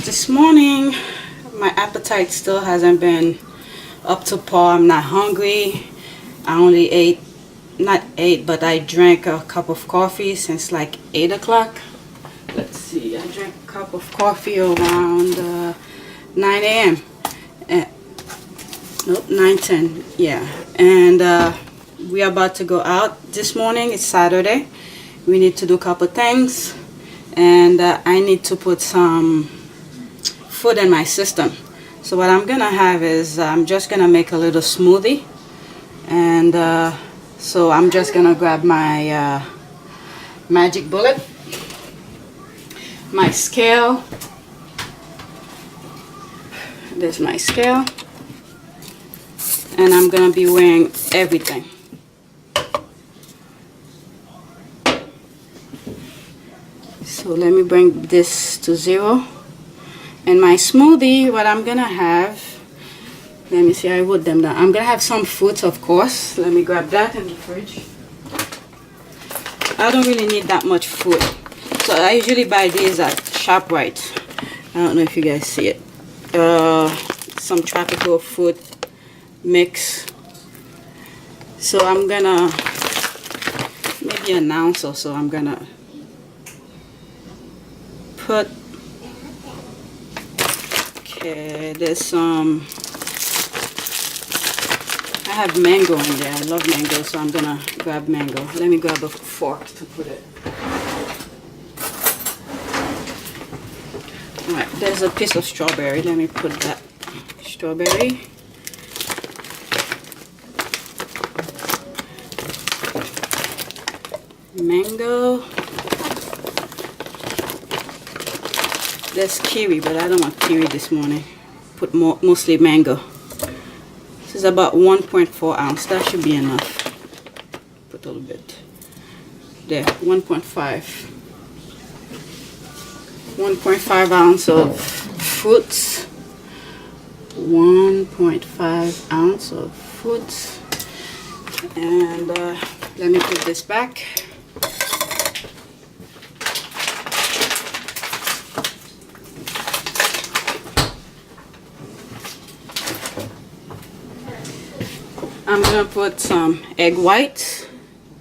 This morning my appetite still hasn't been up to par. I'm not hungry. I only ate, not ate, but I drank a cup of coffee since like 8 o'clock. Let's see, I drank a cup of coffee around 9 a.m. Nope, 9:10, yeah. And we're about to go out this morning. It's Saturday. We need to do a couple things, and I need to put some food in my system. So what I'm gonna have is I'm just gonna make a little smoothie, and so I'm just gonna grab my magic bullet, my scale. There's my scale, and I'm gonna be weighing everything. So let me bring this to 0. And my smoothie, what I'm gonna have, let me see, I wrote them down. I'm gonna have some fruits, of course. Let me grab that in the fridge. I don't really need that much fruit, so I usually buy these at ShopRite. I don't know if you guys see it. Some tropical fruit mix. So I'm gonna, maybe an ounce or so, I'm gonna put. Okay, there's some, I have mango in there. I love mango, so I'm gonna grab mango. Let me grab a fork to put it. Alright, there's a piece of strawberry. Let me put that strawberry. Mango. There's kiwi, but I don't want kiwi this morning. Put mostly mango. This is about 1.4 ounce. That should be enough. Put a little bit. There, 1.5. 1.5 ounce of fruits. 1.5 ounce of fruits. And let me put this back. I'm gonna put some egg whites.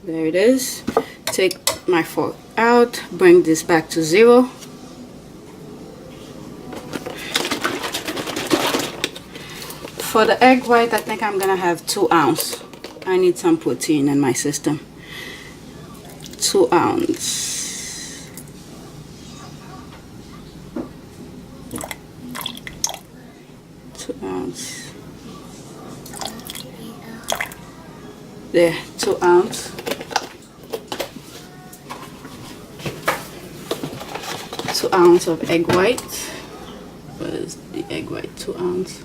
There it is. Take my fork out, bring this back to 0. For the egg white, I think I'm gonna have 2 ounce. I need some protein in my system. 2 ounce. There, 2 ounce. 2 ounce of egg white. What is the egg white? 2 ounce.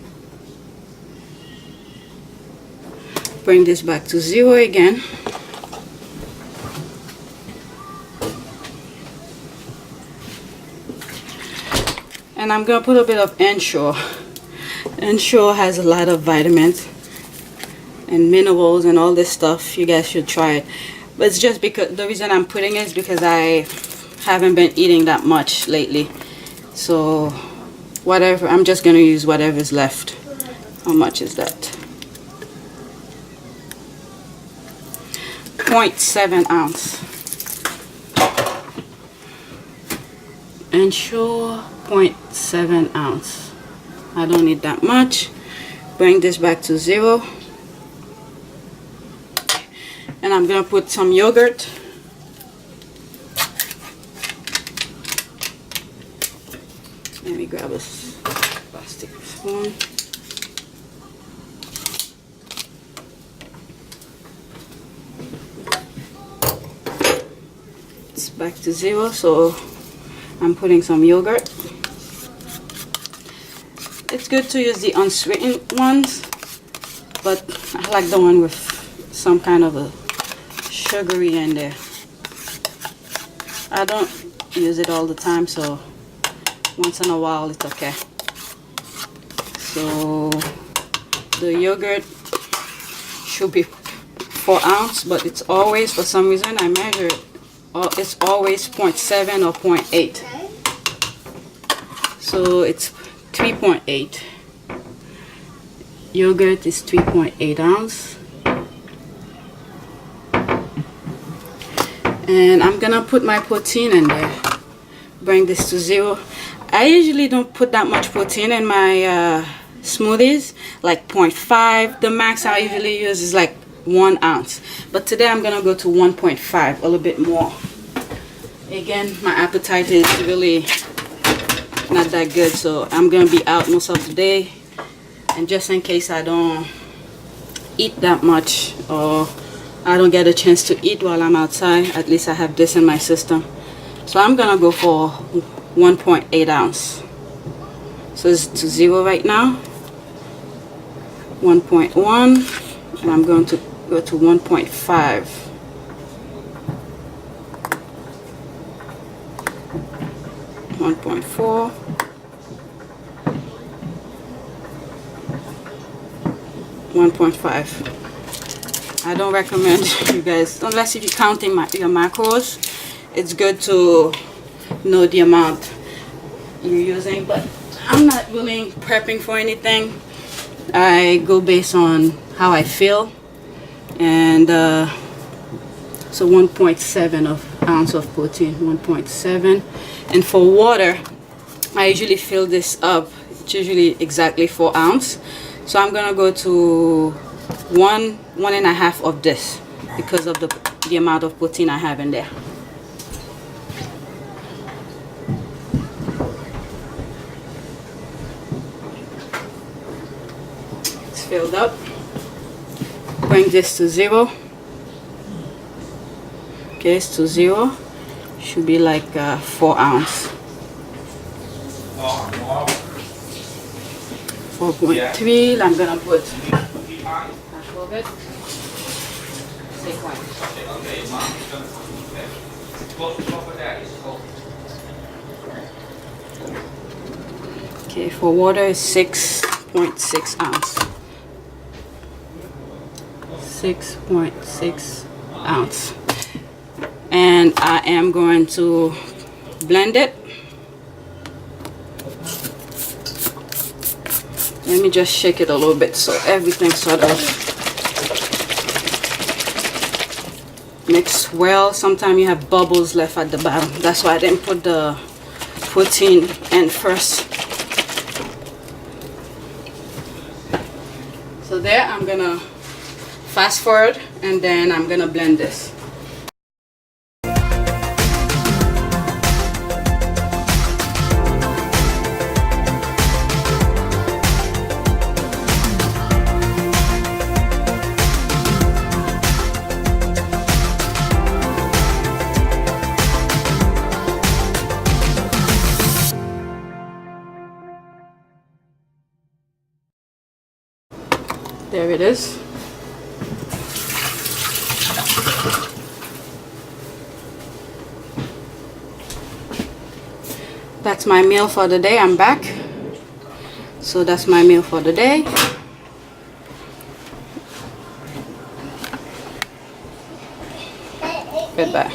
Bring this back to 0 again. And I'm gonna put a bit of Ensure. Ensure has a lot of vitamins and minerals and all this stuff. You guys should try it. But it's just because the reason I'm putting it is because I haven't been eating that much lately. So whatever, I'm just gonna use whatever's left. How much is that? 0.7 ounce. Ensure 0.7 ounce. I don't need that much. Bring this back to 0. And I'm gonna put some yogurt. Let me grab a plastic spoon. It's back to 0, so I'm putting some yogurt. It's good to use the unsweetened ones, but I like the one with some kind of a sugary in there. I don't use it all the time, so once in a while it's okay. So the yogurt should be 4 ounce, but it's always, for some reason I measure it, it's always 0.7 or 0.8. So it's 3.8. Yogurt is 3.8 ounce. And I'm gonna put my protein in there. Bring this to 0. I usually don't put that much protein in my smoothies, like 0.5. The max I usually use is like 1 ounce. But today I'm gonna go to 1.5, a little bit more. Again, my appetite is really not that good, so I'm gonna be out most of the day. And just in case I don't eat that much, or I don't get a chance to eat while I'm outside, at least I have this in my system. So I'm gonna go for 1.8 ounce. So it's to 0 right now. 1.1, and I'm going to go to 1.5. 1.4. 1.5. I don't recommend you guys, unless if you're counting your macros. It's good to know the amount you're using, but I'm not really prepping for anything. I go based on how I feel. And so 1.7 ounce of protein, 1.7. And for water, I usually fill this up. It's usually exactly 4 ounce. So I'm gonna go to 1.5 of this because of the amount of protein I have in there. It's filled up. Bring this to 0. Okay, it's to 0. Should be like 4 ounce. 4.3. I'm gonna put half of it. Take one. Okay, for water is 6.6 ounce. 6.6 ounce. And I am going to blend it. Let me just shake it a little bit so everything sort of mix well. Sometimes you have bubbles left at the bottom. That's why I didn't put the protein in first. So there, I'm gonna fast forward and then I'm gonna blend this. There it is. That's my meal for the day. I'm back. So that's my meal for the day. Goodbye.